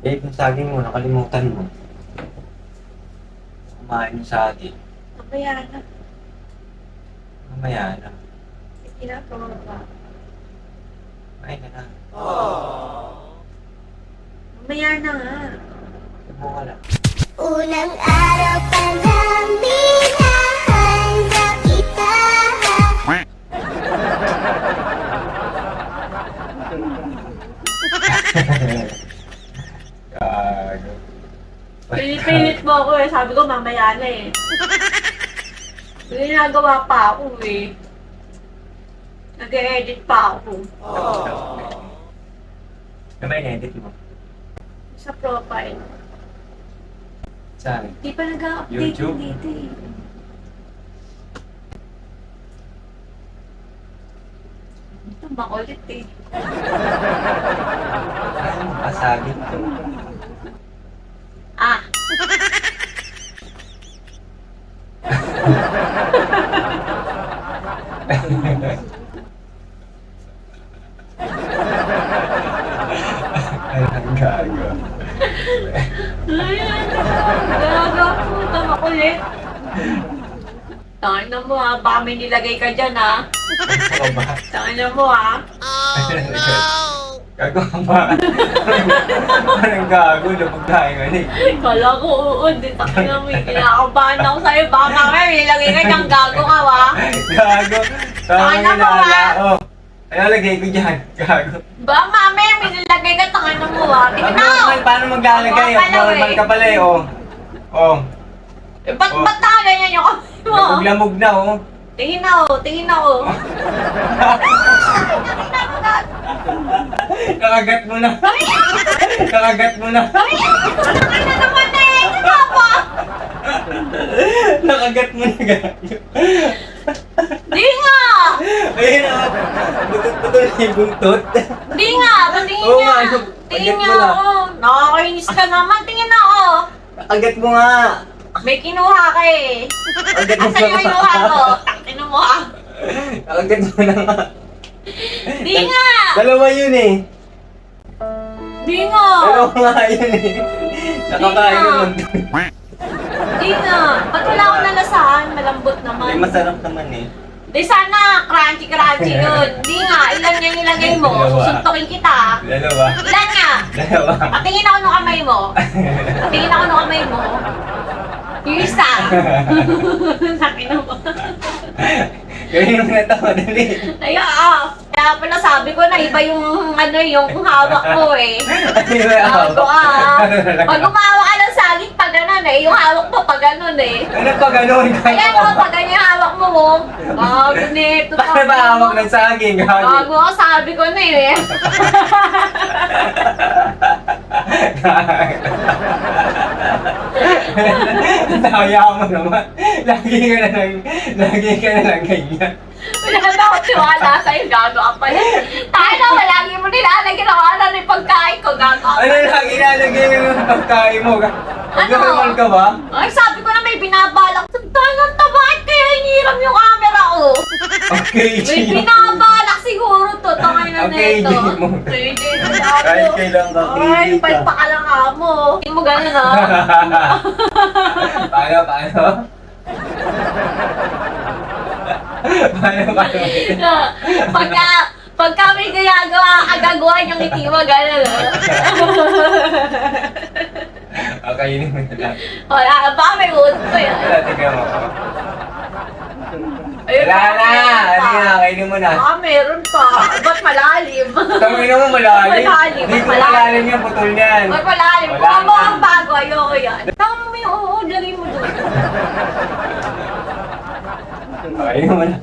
Eh, kung saging mo, nakalimutan mo. Kumain yung saging. Mamaya na. Mamaya na. May ginagawa pa. Kumain ka na. Mamaya na nga. Huwag mo wala. Unang araw pa lang minahanda kita. Gago. Pinipilit mo ako eh. Sabi ko mamaya na eh. May ginagawa pa ako eh. Nag-edit pa ako. Ano ba in-edit mo? Sa profile. Saan? Di pa nag-update YouTube? yung dito eh. Ito makulit eh. Ano ba saging to? Ah! Ay, ang gago. Ayan! Gaga puta makulit. Tangin na mo ha. Baka may nilagay ka dyan ha. Ako ba? Tangin na mo ha. Gago ka ba? Parang gago, lupag tayo ngayon eh. Kala ko uod. Tangin na mo eh. Kinakabahan ako sa'yo. Baka mamaya may nilagay ka dyan. Gago ka ha. Gago. Tama Tangina mo mo, na. ha? Oh. Ano lagay ko dyan? Gago. Baka mamaya may nilagay ka. Tangin na mo ha. Tingnan mo. Abnormal, paano maglalagay? Abnormal daw Abnormal eh. ka pala eh, oh. Oh. Eh, ba't ganyan yung kamay mo? Lamog-lamog na, oh. Tingin na ako. Tingin na ako. Nakagat mo na. Nakagat mo na. Tangin na naman eh. Ano ba? Nakagat mo na, gago. Di nga. Ayun, oh. Butot-butot na yung buntot. Di nga. Patingin Oo nga. nga, ano, Tingin pagat nga mo na. ako. Nakakainis ka naman. Tingin na ako. Nakagat mo nga. May kinuha ka eh. Nakagat mo Asan yung na. kinuha ko? Tangin mo ah. Nakagat mo na nga. Di nga. Dalawa yun eh. Di nga. Dalawa nga yun eh. Nakakain nga. naman. Di nga. Ba't wala akong nalasahan? Malambot Ay, naman. masarap naman eh. Di sana. Crunchy yun. Di nga. Ilan yan ilagay mo? Dalawa. Susuntokin kita. Dalawa. Ilan nga? Dalawa. Patingin ako ng kamay mo. Patingin ako ng kamay mo. Yung isa. Sabi mo. Gawin mo na ito, madali. Ay, kaya pala sabi ko na iba yung ano yung hawak mo eh. Gago ka ah. Pag umawa ka ng saging pag ganun eh. Yung hawak mo pag ganun eh. Ano pa ganun? Ayan o, pag ganyan hawak mo mo. Gago nito. Paano ba hawak ng saging? Gago ka, sabi ko na eh. Taya mo naman. Lagi ka na lang ganyan. Wala na ako tiwala sa'yo. Gago ka pala. Tayo na, lagi mo nilalagyan ako. Ano rin pagkain ko. Gago ka. Ano lagi nalagay mo yung pagkain mo? Normal ka ba? Ay, sabi ko na may binabalak. Tangan ta, bakit kaya hiniram yung camera ko? Okay, May binabalak siguro to. Tangay na Okay, nito. di mo. Hindi na ako. Kahit kailan ka, Ay, crazy ka. palpa ka lang mo. Hindi mo ganun ah. Paano? Pagka may agagawa yung ngiti mo, gano'n ah. Okay, yun mo na lang. Wala, baka may uod pa yan. Wala, tignan mo. Ayun, Wala na! meron Ano pa. na, kainin mo na. Meron pa. Ba't malalim? Tangin mo malalim. Malalim, Hindi ko malalim. malalim yan, putol yan. Ba't malalim? Wala Kuha mo na. ang bago, ayoko yan. Tama mo yung uod, lagay mo doon. Kainin mo na.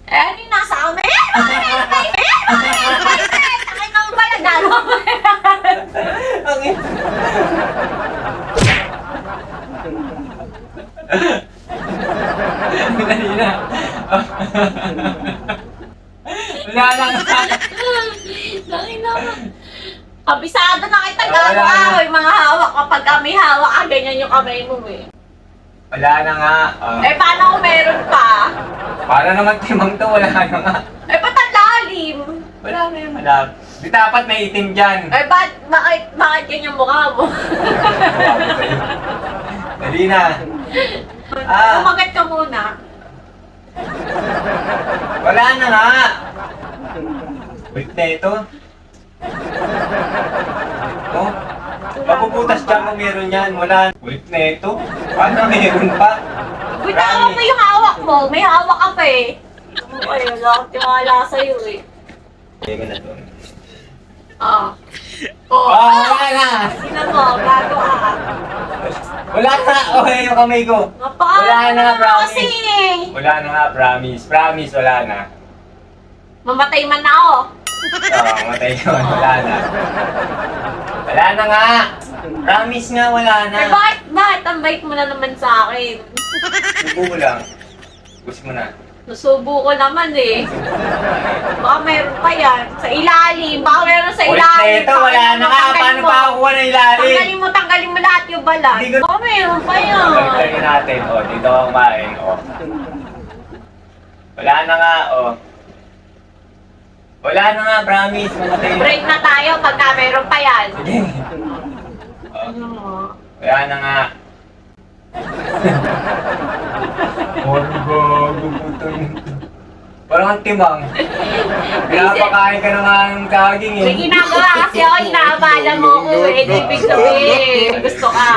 Eh, ano yung nasa amin? Takay naman pala, gano'n. Ang ina. Dali na. Wala lang. Takay naman. Kabisado na kita, Wala gago na. ka. Yung mga hawak, kapag kami hawak ka, ganyan yung kamay mo eh. Wala na nga. Eh, paano kung meron pa? Para naman timang to, wala na nga. Eh, ba't ang lalim? Wala na yung malap. Di dapat may itim dyan. Eh, bakit ganyan mukha mo? Dali na. Ah. Umagat ka muna. Wala na nga. Wait na ito. Oh, papuputas dyan kung meron yan. Wala. Wait na ito. Paano meron pa? Bitawan mo yung hawak mo. May hawak ka pa eh. Ay, wala akong tiwala sa'yo eh. Hindi ko na to. Ah. Oh, wala na. Tingnan mo, gago ka. Wala na. Oh, yung kamay ko. Wala na, promise. Kasi Wala na nga, promise. Promise, wala na. mamatay man ako. Oo, matay ko. Wala na. Wala na nga. Promise nga, wala na. Eh, bakit ang bait mo na naman sa akin? Subo mo lang. Gusto mo na. Nasubo ko naman eh. Baka meron pa yan. Sa ilalim. Baka meron sa Ulit ilalim. na ito, wala na nga. Paano pa ako kuha ng ilalim? Tanggalin mo lahat yung balat. Hindi ko- Baka meron pa yan. Balik natin. O, dito ako kumain. O. Wala na nga, o. Wala na nga, promise. Mamatay na. Break na tayo pagka meron pa yan. Sige. O, Ano mo? wala na nga. Gago puto yun. Parang ang timang. Pinapakain ka na nga ng saging eh. May ginagawa kasi ako, inaabala mo ko eh. Di ibig sabihin, gusto ka.